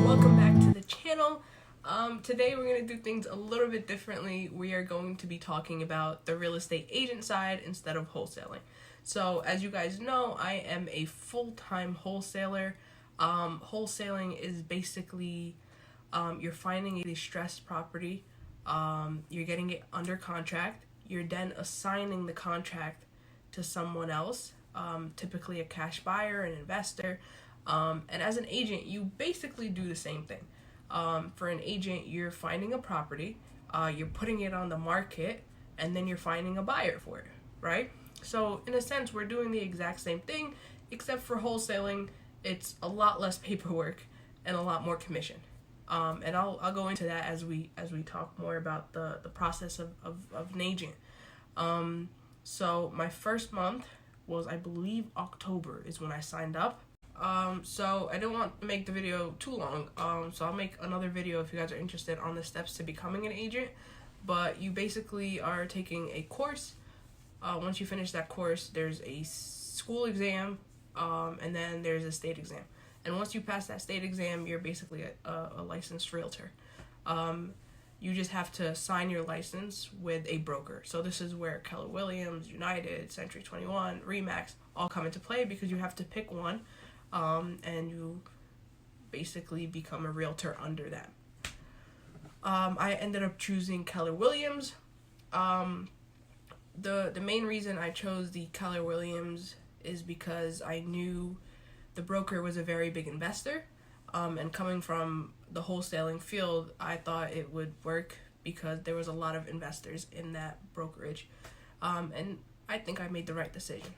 Welcome back to the channel. Today we're going to do things a little bit differently. We are going to be talking about the real estate agent side instead of wholesaling. So as you guys know, I am a full-time wholesaler. Wholesaling is basically you're finding a distressed property, you're getting it under contract, you're then assigning the contract to someone else, typically a cash buyer, an investor. And as an agent, you basically do the same thing. For an agent, you're finding a property, you're putting it on the market, and then you're finding a buyer for it, right? So in a sense, we're doing the exact same thing, except for wholesaling, it's a lot less paperwork and a lot more commission. And I'll go into that as we talk more about the process of an agent. So my first month was, I believe, October is when I signed up. So I don't want to make the video too long, so I'll make another video if you guys are interested on the steps to becoming an agent. But you basically are taking a course. Once you finish that course, there's a school exam, and then there's a state exam. And once you pass that state exam, you're basically a licensed realtor. You just have to sign your license with a broker. So this is where Keller Williams, United, Century 21, Remax all come into play, because you have to pick one. And you basically become a realtor under them. I ended up choosing Keller Williams. The main reason I chose the Keller Williams is because I knew the broker was a very big investor. And coming from the wholesaling field, I thought it would work because there was a lot of investors in that brokerage. And I think I made the right decision.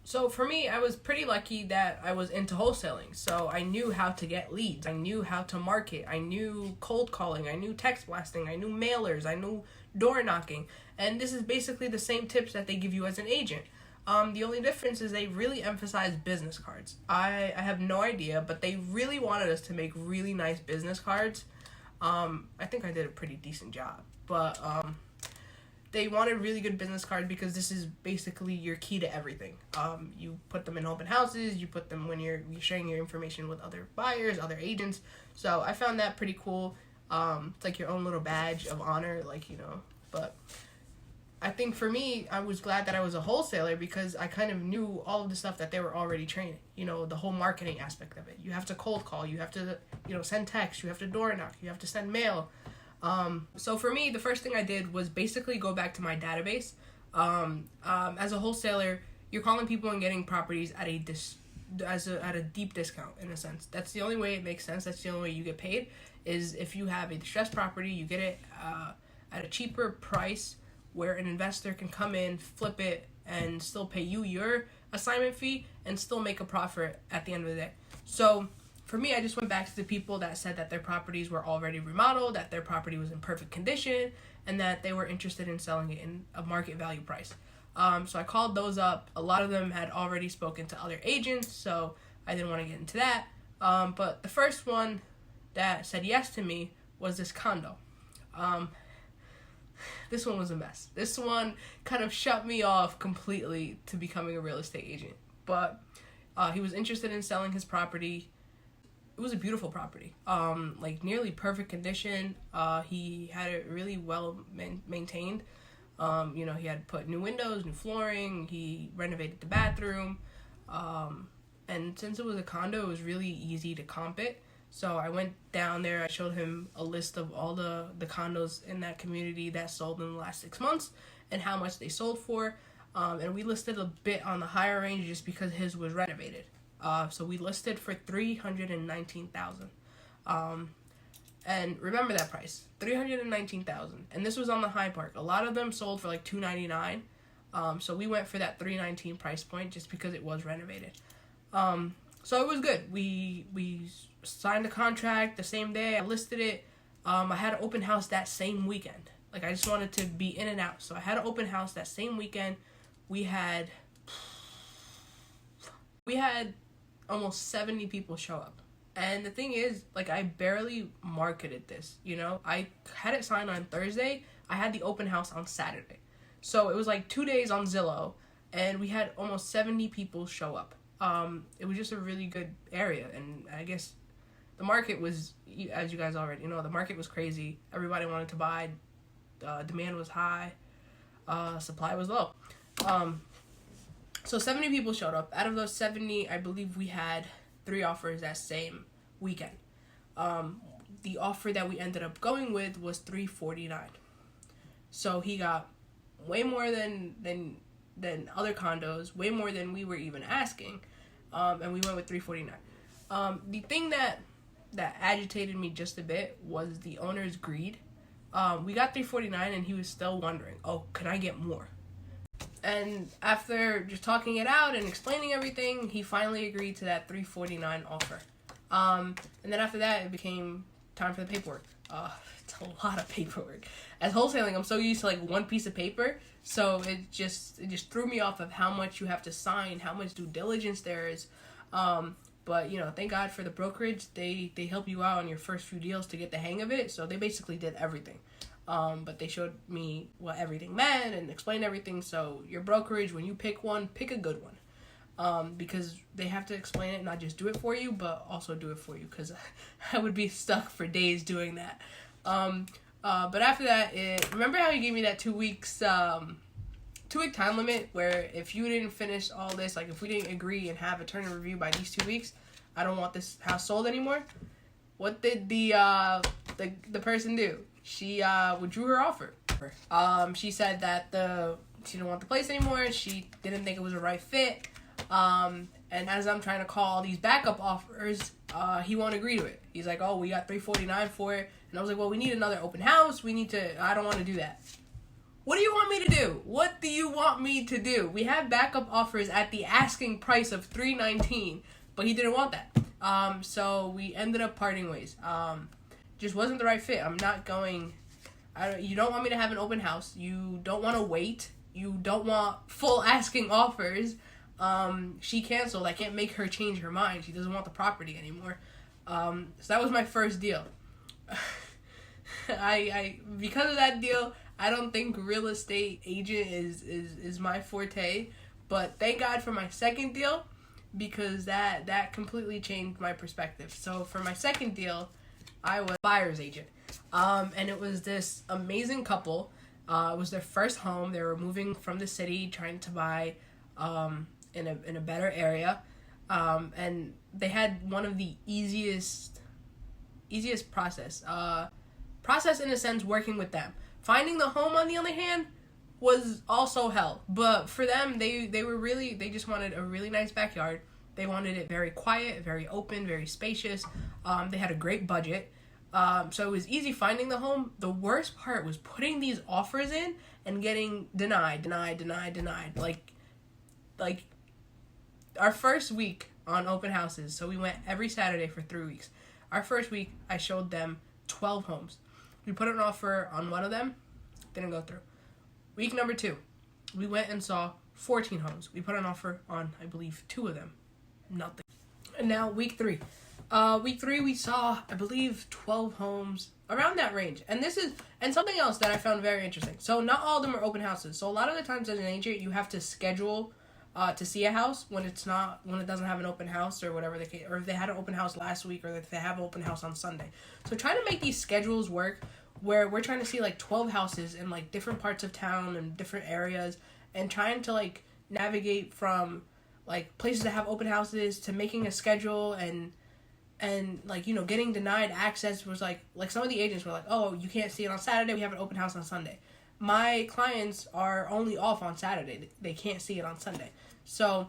So for me, I was pretty lucky that I was into wholesaling. So I knew how to get leads. I knew how to market. I knew cold calling. I knew text blasting. I knew mailers. I knew door knocking. And this is basically the same tips that they give you as an agent. The only difference is they really emphasize business cards. I have no idea, but they really wanted us to make really nice business cards. I think I did a pretty decent job. But they wanted really good business cards because this is basically your key to everything. You put them in open houses, you put them when you're sharing your information with other buyers, other agents. So I found that pretty cool. It's like your own little badge of honor, but I think for me, I was glad that I was a wholesaler because I kind of knew all of the stuff that they were already training. The whole marketing aspect of it. You have to cold call, you have to, send text, you have to door knock, you have to send mail. So for me, the first thing I did was basically go back to my database. As a wholesaler, you're calling people and getting properties at a deep discount, in a sense. That's the only way it makes sense. That's the only way you get paid, is if you have a distressed property, you get it at a cheaper price where an investor can come in, flip it, and still pay you your assignment fee and still make a profit at the end of the day. So for me, I just went back to the people that said that their properties were already remodeled, that their property was in perfect condition, and that they were interested in selling it in a market value price. So I called those up. A lot of them had already spoken to other agents, so I didn't want to get into that. But the first one that said yes to me was this condo. This one was a mess. This one kind of shut me off completely to becoming a real estate agent. But he was interested in selling his property. It was a beautiful property, nearly perfect condition. He had it really well maintained. He had put new windows, new flooring. He renovated the bathroom. And since it was a condo, it was really easy to comp it. So I went down there, I showed him a list of all the condos in that community that sold in the last 6 months and how much they sold for. And we listed a bit on the higher range just because his was renovated. So we listed for $319,000. And remember that price, $319,000. And this was on the high part. A lot of them sold for like $299. So we went for that $319 price point just because it was renovated. So it was good. We signed the contract the same day. I listed it. I had an open house that same weekend. I just wanted to be in and out. So I had an open house that same weekend. We had almost 70 people show up. And the thing is, I barely marketed this, I had it signed on Thursday. I had the open house on Saturday. So it was 2 days on Zillow. and we had almost 70 people show up. It was just a really good area, and I guess the market was, as you guys already know, the market was crazy. Everybody wanted to buy. Demand was high. Supply was low. So 70 people showed up. Out of those 70, I believe we had 3 offers that same weekend. The offer that we ended up going with was $349. So he got way more than other condos, way more than we were even asking, and we went with $349. The thing that agitated me just a bit was the owner's greed. We got $349, and he was still wondering, oh, could I get more? And after just talking it out and explaining everything, he finally agreed to that $349 offer. And then after that, it became time for the paperwork. It's a lot of paperwork. As wholesaling, I'm so used to like one piece of paper, so it just threw me off of how much you have to sign, how much due diligence there is. But thank God for the brokerage. They help you out on your first few deals to get the hang of it. So they basically did everything. But they showed me what everything meant and explained everything. So your brokerage, when you pick one, pick a good one. Because they have to explain it, not just do it for you, but also do it for you. Because I would be stuck for days doing that. But after that, remember how you gave me that 2 weeks, 2-week time limit where if you didn't finish all this, like if we didn't agree and have a turn and review by these 2 weeks, I don't want this house sold anymore. What did the person do? She withdrew her offer. She said that she didn't want the place anymore. She didn't think it was a right fit. And as I'm trying to call these backup offers, he won't agree to it. He's like, oh, we got $349 for it. And I was like, well, we need another open house. I don't want to do that. What do you want me to do? What do you want me to do? We have backup offers at the asking price of $319, but he didn't want that. So we ended up parting ways. Just wasn't the right fit. I'm not going. You don't want me to have an open house. You don't want to wait. You don't want full asking offers. She canceled. I can't make her change her mind. She doesn't want the property anymore. So that was my first deal. Because of that deal, I don't think real estate agent is my forte. But thank God for my second deal, because that completely changed my perspective. So for my second deal, I was a buyer's agent. And it was this amazing couple. It was their first home. They were moving from the city, trying to buy in a better area. And they had one of the easiest process in a sense working with them. Finding the home, on the other hand, was also hell. But for them, they just wanted a really nice backyard. They wanted it very quiet, very open, very spacious. They had a great budget. So it was easy finding the home. The worst part was putting these offers in and getting denied. Like our first week on open houses, so we went every Saturday for 3 weeks. Our first week, I showed them 12 homes. We put an offer on one of them, didn't go through. Week number 2, we went and saw 14 homes. We put an offer on, I believe, 2 of them. Nothing. And now week 3. Week 3, we saw, I believe, 12 homes, around that range. And something else that I found very interesting. So not all of them are open houses. So a lot of the times as an agent, you have to schedule to see a house when it doesn't have an open house or whatever the case, or if they had an open house last week, or if they have an open house on Sunday. So trying to make these schedules work where we're trying to see like 12 houses in like different parts of town and different areas, and trying to like navigate from like places that have open houses to making a schedule, and like, getting denied access was like some of the agents were like, oh, you can't see it on Saturday, we have an open house on Sunday. My clients are only off on Saturday. They can't see it on Sunday. So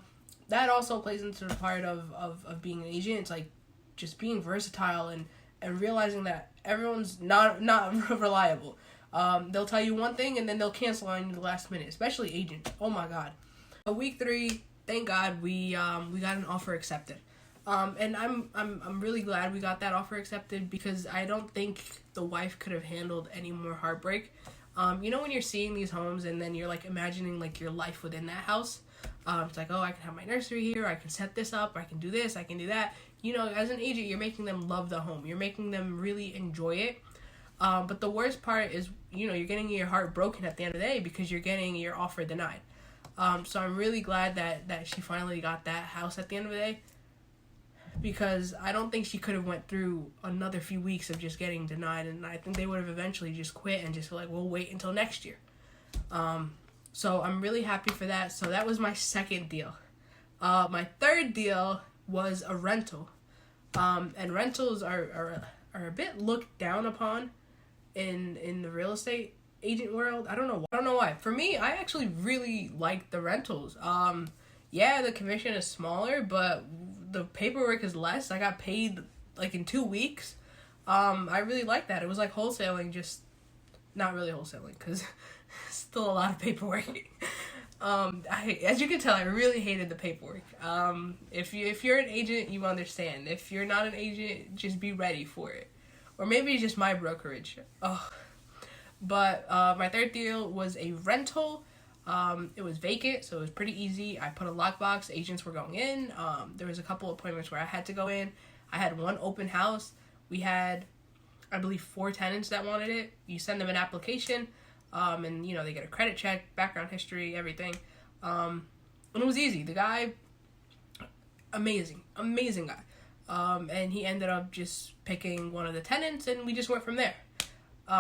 that also plays into the part of being an agent. It's like just being versatile and realizing that everyone's not reliable. They'll tell you one thing and then they'll cancel on you the last minute, especially agents. Oh my God. Week 3, thank God we got an offer accepted. And I'm really glad we got that offer accepted, because I don't think the wife could have handled any more heartbreak. When you're seeing these homes and then you're like imagining like your life within that house, it's like, oh, I can have my nursery here, I can set this up, I can do this, I can do that. As an agent, you're making them love the home, you're making them really enjoy it. But the worst part is, you're getting your heart broken at the end of the day because you're getting your offer denied. So I'm really glad that she finally got that house at the end of the day, because I don't think she could have went through another few weeks of just getting denied, and I think they would have eventually just quit and just like, we'll wait until next year. So I'm really happy for that. So that was my second deal. My third deal was a rental. And rentals are a bit looked down upon in the real estate agent world. I don't know why. For me, I actually really like the rentals. Yeah, the commission is smaller, but the paperwork is less. I got paid like in 2 weeks. I really like that. It was like wholesaling, just not really wholesaling, because still a lot of paperwork. As you can tell, I really hated the paperwork. If you're an agent, you understand. If you're not an agent, just be ready for it. Or maybe it's just my brokerage. But my third deal was a rental. It was vacant, so it was pretty easy. I put a lockbox. Agents were going in. There was a couple appointments where I had to go in. I had one open house. We had, I believe, 4 tenants that wanted it. You send them an application, and they get a credit check, background history, everything. And it was easy. The guy, amazing guy. And he ended up just picking one of the tenants, and we just went from there.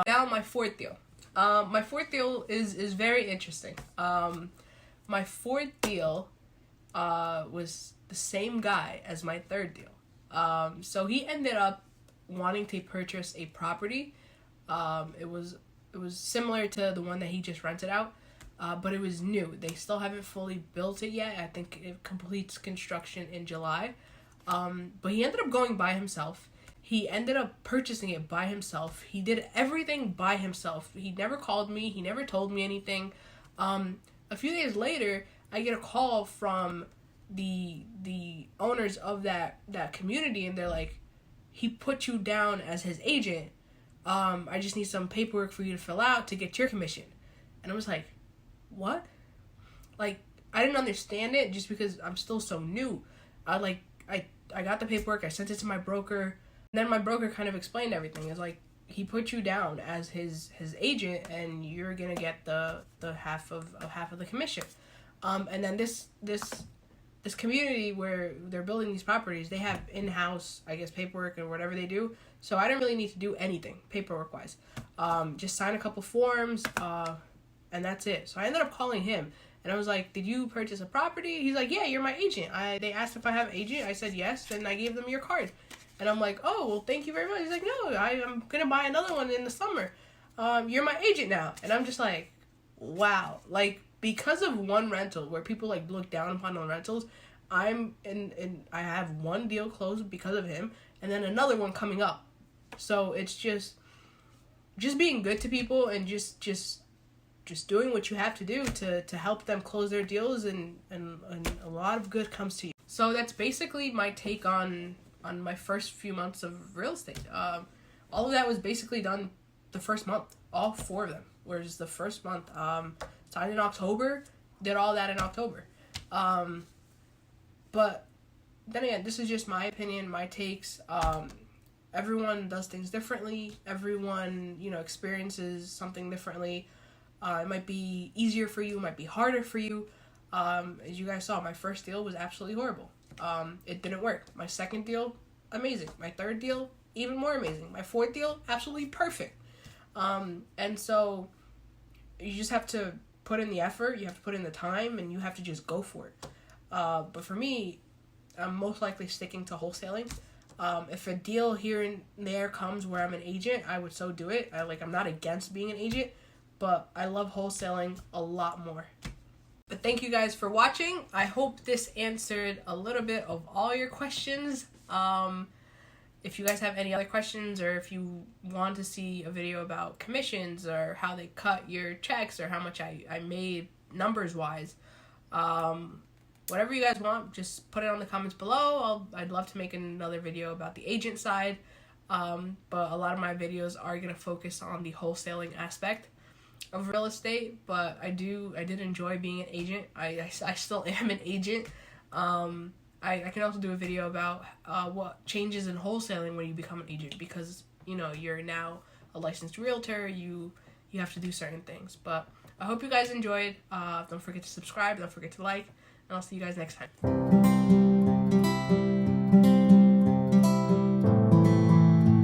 Now my fourth deal. My fourth deal is very interesting. My fourth deal was the same guy as my third deal. So he ended up wanting to purchase a property. It was similar to the one that he just rented out, but it was new. They still haven't fully built it yet. I think it completes construction in July. But he ended up going by himself. He ended up purchasing it by himself. He did everything by himself. He never called me. He never told me anything. A few days later, I get a call from the owners of that community, and they're like, he put you down as his agent. I just need some paperwork for you to fill out to get your commission. And I was like, what? Like, I didn't understand it just because I'm still so new. I got the paperwork. I sent it to my broker. Then my broker kind of explained everything. It's like, he put you down as his agent, and you're gonna get the half of the commission. And then this community where they're building these properties, they have in-house, I guess, paperwork and whatever they do. So I didn't really need to do anything paperwork wise. Just sign a couple forms, and that's it. So I ended up calling him, and I was like, "Did you purchase a property?" He's like, "Yeah, you're my agent." They asked if I have an agent. I said yes, and I gave them your card. And I'm like, "Oh, well, thank you very much." He's like, "No, I'm gonna buy another one in the summer. You're my agent now." And I'm just like, wow. Like, because of one rental where people like look down upon the rentals, I have one deal closed because of him, and then another one coming up. So it's just being good to people, and just doing what you have to do to help them close their deals, and a lot of good comes to you. So that's basically my take on my first few months of real estate. All of that was basically done the first month. All 4 of them. Whereas the first month, signed in October, did all that in October. But then again, this is just my opinion, my takes. Everyone does things differently. Everyone, experiences something differently. It might be easier for you, it might be harder for you. As you guys saw, my first deal was absolutely horrible. It didn't work. My second deal, amazing. My third deal, even more amazing. My fourth deal, absolutely perfect. And so you just have to put in the effort, you have to put in the time, and you have to just go for it. But for me, I'm most likely sticking to wholesaling. If a deal here and there comes where I'm an agent, I would so do it. I'm not against being an agent, but I love wholesaling a lot more. But thank you guys for watching. I hope this answered a little bit of all your questions. If you guys have any other questions, or if you want to see a video about commissions, or how they cut your checks, or how much I made numbers wise, whatever you guys want, just put it on the comments below. I'd love to make another video about the agent side, but a lot of my videos are going to focus on the wholesaling aspect of real estate. But I did enjoy being an agent. I still am an agent. I can also do a video about what changes in wholesaling when you become an agent, because you're now a licensed realtor. You have to do certain things. But I hope you guys enjoyed. Don't forget to subscribe. Don't forget to like. And I'll see you guys next time.